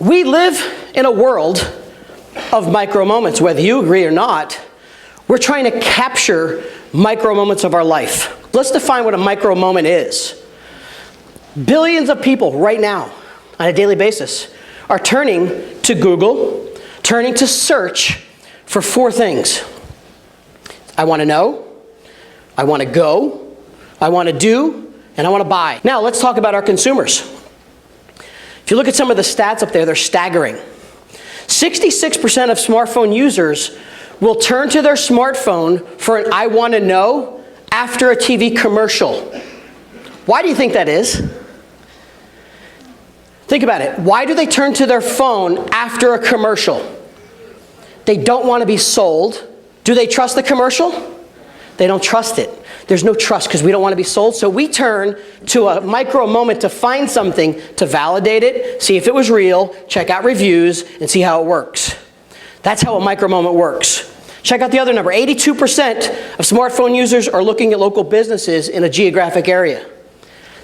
We live in a world of micro moments. Whether you agree or not, we're trying to capture micro moments of our life. Let's define what a micro moment is. Billions of people right now, on a daily basis, are turning to Google, turning to search for four things. I want to know, I want to go, I want to do, and I want to buy. Now let's talk about our consumers. If you look at some of the stats up there, they're staggering. 66% of smartphone users will turn to their smartphone for an I want to know after a TV commercial. Why do you think that is? Think about it. Why do they turn to their phone after a commercial? They don't want to be sold. Do they trust the commercial? They don't trust it. There's no trust because we don't want to be sold. So we turn to a micro moment to find something, to validate it, see if it was real, check out reviews, and see how it works. That's how a micro moment works. Check out the other number. 82% of smartphone users are looking at local businesses in a geographic area.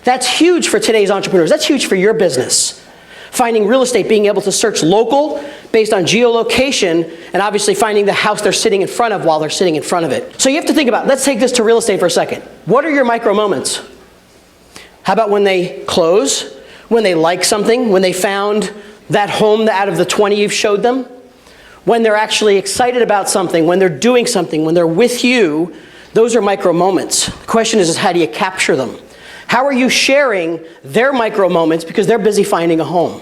That's huge for today's entrepreneurs. That's huge for your business. Finding real estate, being able to search local based on geolocation, and obviously finding the house they're sitting in front of while they're sitting in front of it. So you have to think about, let's take this to real estate for a second. What are your micro moments? How about when they close, when they like something, when they found that home out of the 20 you've showed them? When they're actually excited about something, when they're doing something, when they're with you, those are micro moments. The question is how do you capture them? How are you sharing their micro moments because they're busy finding a home?